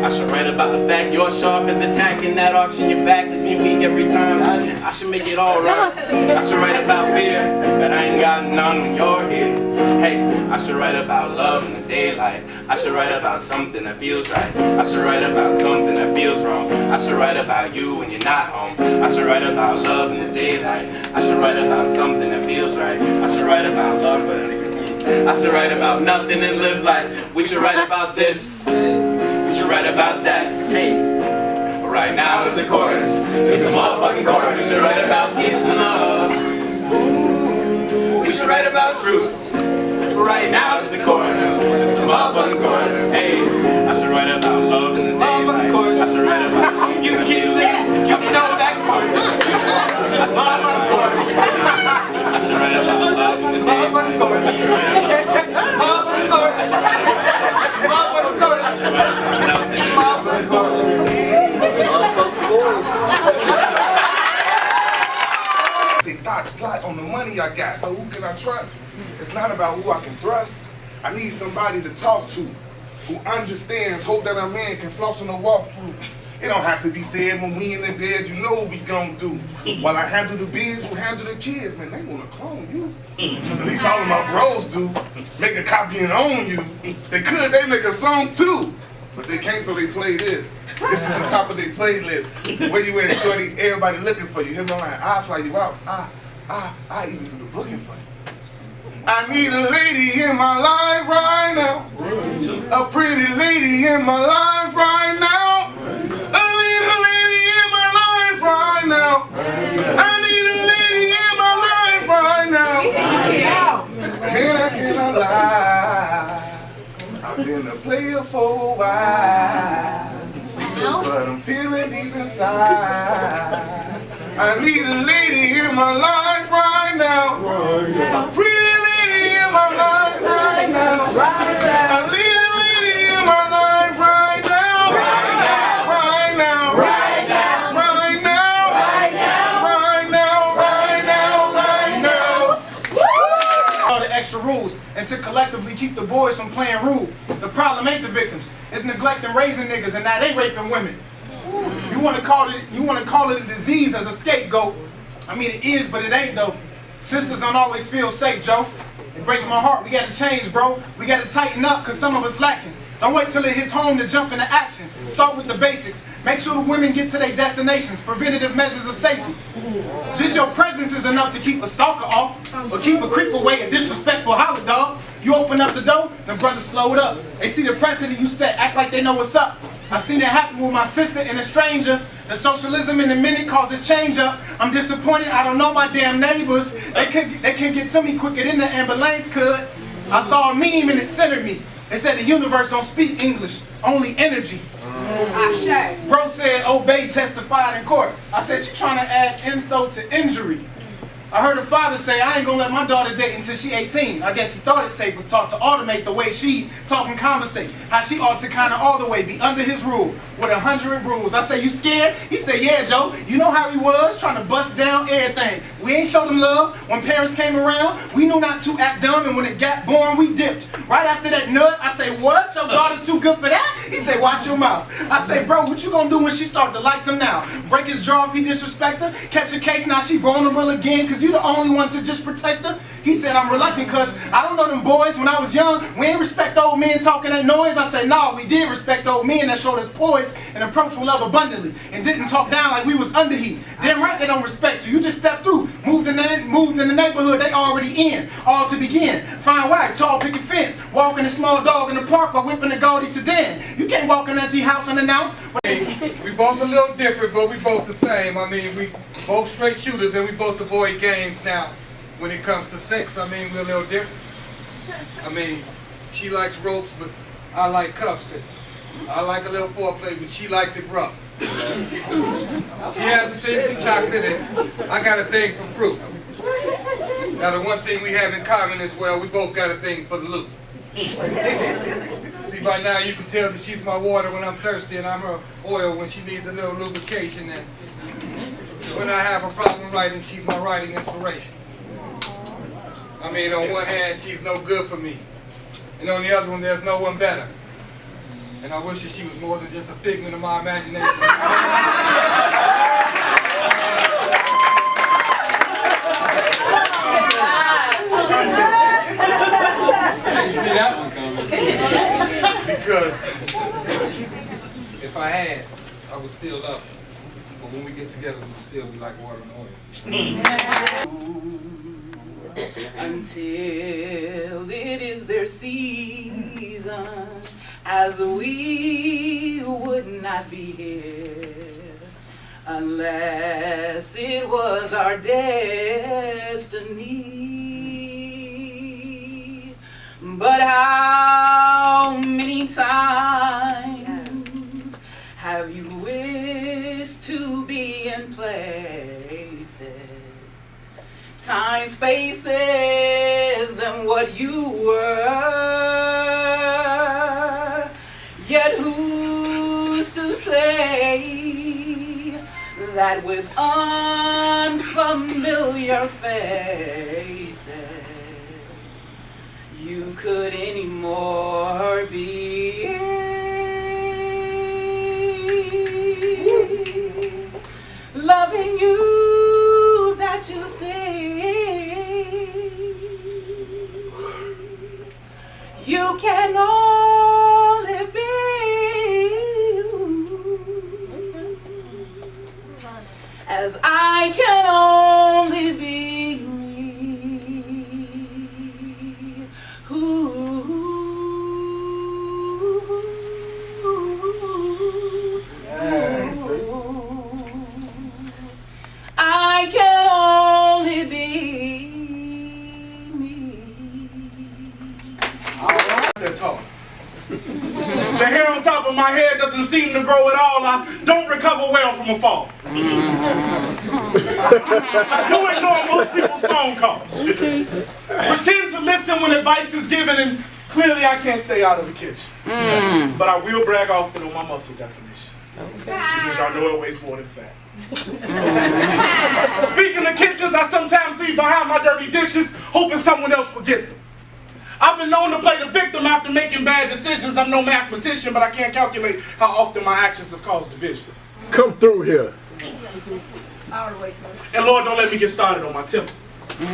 I should write about the fact you're sharp as attacking that auction. Your back leaves me weak every time. I should make it all right. I should write about fear, but I ain't got none when you're here. Hey, I should write about love in the daylight. I should write about something that feels right. I should write about something that feels wrong. I should write about you when you're not home. I should write about love in the daylight. I should write about something that feels right. I should write about love, but I should write about nothing and live life. We should write about this. We should write about that. Hey, right now it's the chorus. It's the motherfucking chorus. We should write about peace and love. Ooh, we should write about truth. Right now it's the chorus. It's the motherfucking chorus. Hey, I should write about love in the daylight. I should write about something. You can keep singing. You should know that chorus. That's the motherfucking chorus. I should write about love in the motherfucking chorus. I should write about something. Motherfucking chorus. I should write about motherfucking chorus. I should write about nothing. Motherfucking chorus. Say thoughts plot on the money I got, so who can I trust? It's not about who I can trust. I need somebody to talk to, who understands, hope that a man can floss on the walkthrough. It don't have to be said when we in the bed, you know what we gon' do. While I handle the biz, you handle the kids, man, they wanna clone you. At least all of my bros do. Make a copy and own you. They could, they make a song too. But they can't, so they play this. This is the top of their playlist. Where you at, shorty? Everybody looking for you. Hear my line, I'll fly you out. I even do the booking for you. I need a lady in my life right now. A pretty lady in my life right now. A little I've been a player for a while, but I'm feeling deep inside. I need a lady in my life right now. A pretty lady in my life right now. I need a lady in my life right now. Right now. Right now. Right now. Right now. Right now. Right now. Right now. Right now. All the extra rules and to collectively keep the boys from playing rude. The problem ain't the victims. It's neglecting raising niggas, and that ain't raping women. You want to call it a disease as a scapegoat. I mean, it is, but it ain't though. Sisters don't always feel safe, Joe. It breaks my heart. We got to change, bro. We got to tighten up because some of us lacking. Don't wait till it hits home to jump into action. Start with the basics. Make sure the women get to their destinations. Preventative measures of safety. Just your presence is enough to keep a stalker off or keep a creep away, a disrespectful holler dog. You open up the door, the brothers slow it up. They see the precedent you set, act like they know what's up. I seen it happen with my sister and a stranger. The socialism in a minute causes change up. I'm disappointed, I don't know my damn neighbors. They can get to me quicker than the ambulance could. I saw a meme and it centered me. It said the universe don't speak English, only energy. Bro said obey testified in court. I said she trying to add insult to injury. I heard a father say, I ain't gonna let my daughter date until she 18. I guess he thought it safe was taught to automate the way she talk and conversate. How she ought to kind of all the way be under his rule with 100 rules. I say, you scared? He said, yeah, Joe. You know how he was, trying to bust down everything. We ain't showed him love. When parents came around, we knew not to act dumb, and when it got born, we dipped. Right after that nut, I say, what? Your daughter too good for that? He said, watch your mouth. I say, bro, what you gonna do when she start to like them now? Break his jaw if he disrespect her? Catch a case, now she vulnerable again, cause you the only one to just protect her? He said, I'm reluctant cause I don't know them boys. When I was young, we ain't respect old men talking that noise. I said, no, we did respect old men that showed us poise and approach with love abundantly and didn't talk down like we was under heat. Damn right they don't respect you. You just stepped through, moved in the neighborhood they already in. All to begin. Fine wife, tall picket fence, walking a small dog in the park or whipping a gaudy sedan. You can't walk in that house unannounced. We both a little different, but we both the same. I mean, we both straight shooters and we both avoid games now. When it comes to sex, I mean, we're a little different. I mean, she likes ropes, but I like cuffs. I like a little foreplay, but she likes it rough. She has a thing for chocolate, and I got a thing for fruit. Now, the one thing we have in common is, well, we both got a thing for the loot. See, by now you can tell that she's my water when I'm thirsty, and I'm her oil when she needs a little lubrication. And when I have a problem writing, she's my writing inspiration. I mean, on one hand, she's no good for me. And on the other one, there's no one better. And I wish that she was more than just a figment of my imagination. You see that one coming? Because if I had, I would still love her. But when we get together, we will still be like water and oil. Until it is their season, as we would not be here unless it was our destiny. But how many times have you wished to be in places, time, spaces, than what you were? Yet who's to say that with unfamiliar faces you could anymore be loving you that you see? You can only be as I can only be me. Ooh. The hair on top of my head doesn't seem to grow at all. I don't recover well from a fall. I do ignore most people's phone calls. Pretend to listen when advice is given, and clearly I can't stay out of the kitchen. But I will brag often on my muscle definition. Because y'all know it weighs more than fat. Speaking of kitchens, I sometimes leave behind my dirty dishes, hoping someone else will get them. I've been known to play the victim after making bad decisions. I'm no mathematician, but I can't calculate how often my actions have caused division. Come through here. And Lord, don't let me get started on my temper.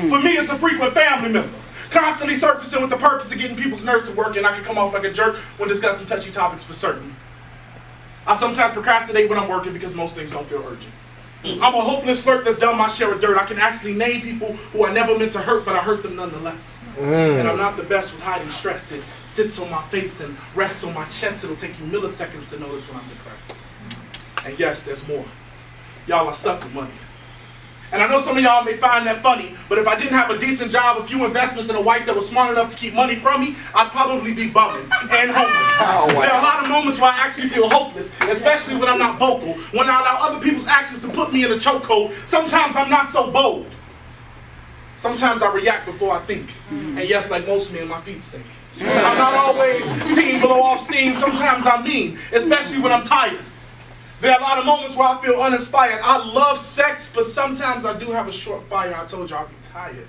For me, it's a frequent family member, constantly surfacing with the purpose of getting people's nerves to work, and I can come off like a jerk when discussing touchy topics for certain. I sometimes procrastinate when I'm working because most things don't feel urgent. I'm a hopeless flirt that's done my share of dirt. I can actually name people who I never meant to hurt, but I hurt them nonetheless. And I'm not the best with hiding stress. It sits on my face and rests on my chest. It'll take you milliseconds to notice when I'm depressed. And yes, there's more. Y'all, I suck with money. And I know some of y'all may find that funny, but if I didn't have a decent job, a few investments, and a wife that was smart enough to keep money from me, I'd probably be bumming and homeless. There are a lot of moments where I actually feel hopeless, especially when I'm not vocal, when I allow other people's actions to put me in a chokehold. Sometimes I'm not so bold. Sometimes I react before I think. And yes, like most men, my feet stink. I'm not always team blow off steam. Sometimes I'm mean, especially when I'm tired. There are a lot of moments where I feel uninspired. I love sex, but sometimes I do have a short fire. I told you I'll be tired.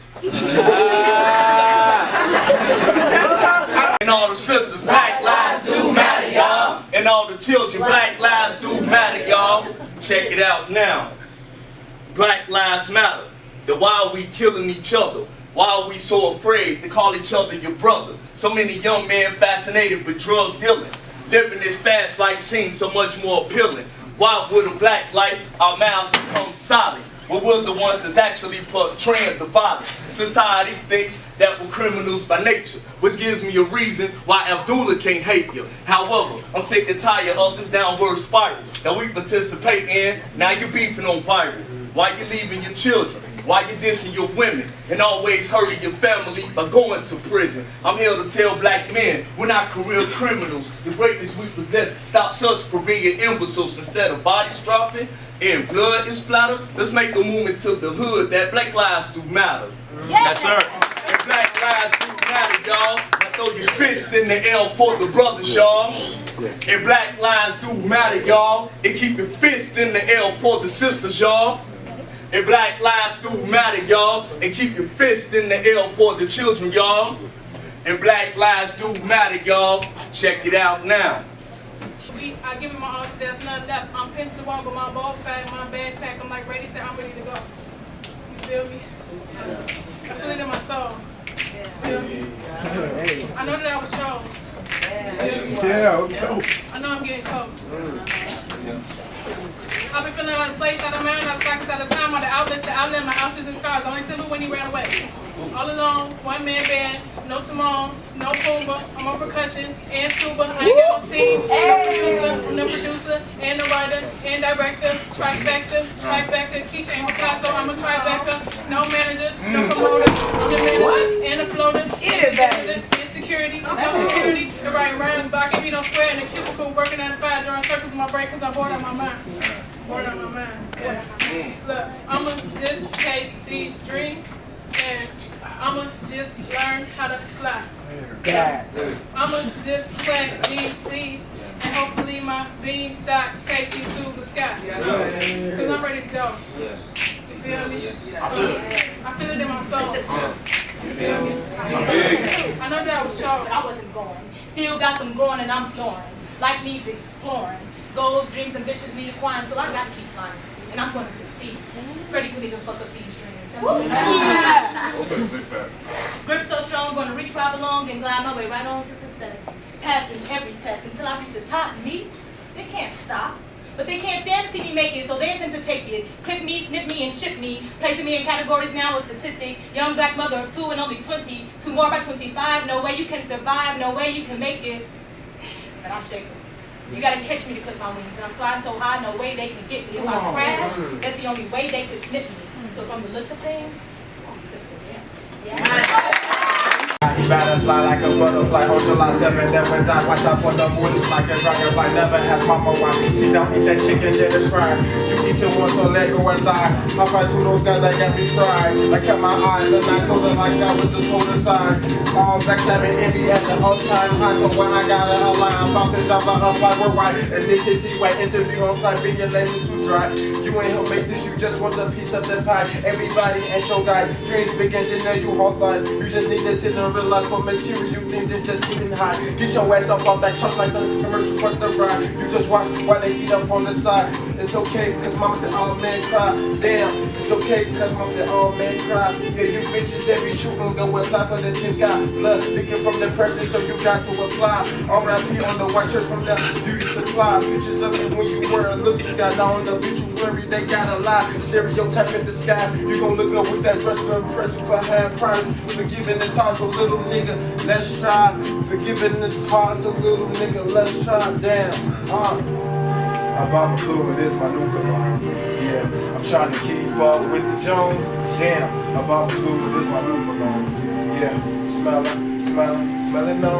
And all the sisters, black lives do matter, y'all. And all the children, black lives do matter, y'all. Check it out now. Black lives matter. Then why are we killing each other? Why are we so afraid to call each other your brother? So many young men fascinated with drug dealing. Living this fast life seems so much more appealing. Why would a black life, our mouths become silent? But we're the ones that's actually portraying the violence. Society thinks that we're criminals by nature, which gives me a reason why Abdullah can't hate you. However, I'm sick and tired of this downward spiral that we participate in. Now you're beefing on viral. Why you leaving your children? Why you dissing your women and always hurting your family by going to prison? I'm here to tell black men we're not career criminals. The greatness we possess stops us from being imbeciles. Instead of bodies dropping and blood is splattered, let's make a movement to the hood that black lives do matter. Yes, sir. And black lives do matter, y'all. Now throw your fist in the air for the brothers, y'all. And black lives do matter, y'all. And keep your fist in the air for the sisters, y'all. And black lives do matter, y'all. And keep your fist in the air for the children, y'all. And black lives do matter, y'all. Check it out now. I give it my all, so there's nothing left. I'm pencil one, but my balls fat, my bag's packed. I'm like ready, said I'm ready to go. You feel me? I feel it in my soul. Feel me? I know that I was chose. Yeah, let's go. I know I'm getting close. I've been feeling out of place, out of mind, out of sockets, out of time, out of outlets, the outlet, my ouches and scars. Only simple when he ran away. All alone, one man band, no Timon, no Pumbaa. I'm on percussion and tuba. I ain't got no team, no producer. I'm the producer and the writer and director. Trifecta, Keisha ain't Picasso. I'm a trifecta. No manager, no promoter. I'm the manager and the floater. Insecurity, there's no security. The writing rhymes, but I can't be no square in the cubicle. Working at a fire, drawing circles in my brain because I'm bored out of my mind. Bored out of my mind. Yeah. Look, I'ma just chase these dreams. And I'ma just learn how to fly. I'ma just plant these seeds and hopefully my beanstalk takes me to the sky. Cause I'm ready to go. You feel me? I feel it in my soul. You feel me? I know that I was short. I wasn't going. Still got some growing and I'm soaring. Life needs exploring. Goals, dreams, ambitions need acquiring, so I gotta keep climbing. And I'm gonna succeed. Freddie couldn't even fuck up these dreams. Grip so strong, gonna reach right along and glide my way right on to success. Passing every test until I reach the top. Me, they can't stop. But they can't stand to see me make it, so they attempt to take it. Clip me, snip me, and ship me. Placing me in categories now a statistic. Young black mother of 2 and only 20. 2 more by 25. No way you can survive, no way you can make it. But I shake them. You gotta catch me to clip my wings. And I'm flying so high, no way they can get me. If I crash, that's the only way they can snip me. So from the looks of things, yeah. Better fly like a butterfly on July 7th. Then when I watch out for the moon, it's like a dragonfly. Never have mama watch me. See, don't eat that chicken, then it's fried. You eat it once, so let go and die. I fight to those guys that got me fried. I kept my eyes and I told her like that was just hold aside. All that having envy at the all-time high. So when I got it online, I'm about to drop her up like we're white. And this is T-White interview on site, being your name is too dry. You ain't help make this, you just want a piece of the pie. Everybody ain't your guys. Dreams big engineer, you all size. You just need to sit and realize for material things and just getting high. Get your ass up off that truck like the commercial truck the ride. You just watch while they eat up on the side. It's okay, cause mama said all men cry. Damn, it's okay, cause mama said all men cry. Yeah, you bitches every shooting go apply for the team's got blood leaking from the pressure, so you got to apply. R.I.P. on the white shirts from the beauty supply. Pictures of it when you wear a look, you got on the obituary, they gotta lie. Stereotype in the sky, you gon' look up with that dress to impress you for half price. Forgiving is hard, so little nigga, let's try. Forgiving is hard, so little nigga, let's try. Damn, I'm about to clue, it is my new cologne. Yeah, I'm trying to keep up with the Jones. Damn, I'm about to clue, it is my new cologne. Yeah, smell it, smell it, smell it, no,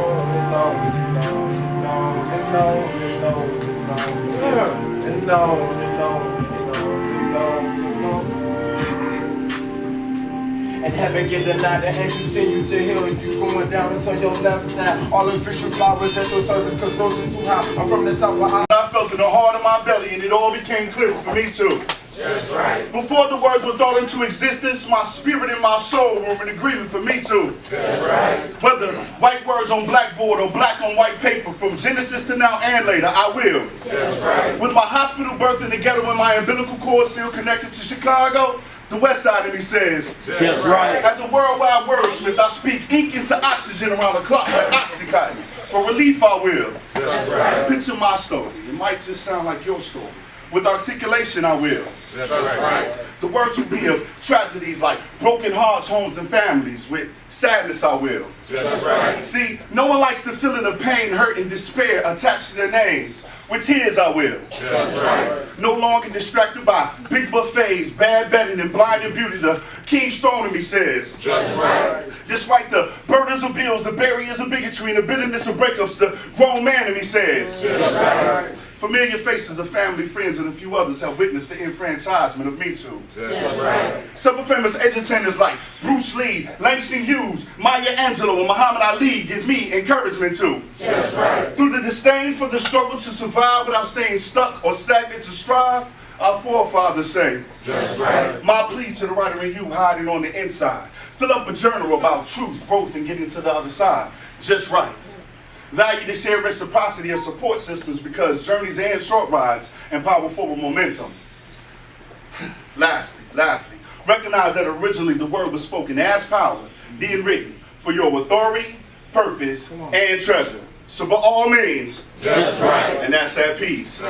and heaven get denied, the angels send you to hell if you going down, it's on your left side. All official flowers at your service, cause roses too high. I'm from the south where I felt in the heart of my belly, and it all became clear for me too. That's right. Before the words were thought into existence, my spirit and my soul were in agreement for me too. That's right. Whether white words on blackboard or black on white paper, from Genesis to now and later, I will. That's right. With my hospital birth in the ghetto and my umbilical cord still connected to Chicago, the west side of me says, that's right. As a worldwide wordsmith, I speak ink into oxygen around the clock like Oxycontin. For relief, I will. That's right. Picture my story. It might just sound like your story. With articulation, I will. That's right. The words will be of tragedies like broken hearts, homes, and families. With sadness, I will. That's right. See, no one likes the feeling of pain, hurt, and despair attached to their names. With tears, I will. That's right. No longer distracted by big buffets, bad bedding, and blinding beauty, the king's throne in me says. That's right. Despite the burdens of bills, the barriers of bigotry, and the bitterness of breakups, the grown man in me says. That's right. Familiar faces of family, friends, and a few others have witnessed the enfranchisement of me too. That's right. Several famous entertainers like Bruce Lee, Langston Hughes, Maya Angelou, and Muhammad Ali give me encouragement too. That's right. Through the disdain for the struggle to survive without staying stuck or stagnant to strive, our forefathers say. That's right. My plea to the writer in you hiding on the inside. Fill up a journal about truth, growth, and getting to the other side. Just right. Value the shared reciprocity of support systems because journeys and short rides empower forward momentum. Lastly, recognize that originally the word was spoken as power, being written for your authority, purpose, and treasure. So by all means, that's right. And that's at peace.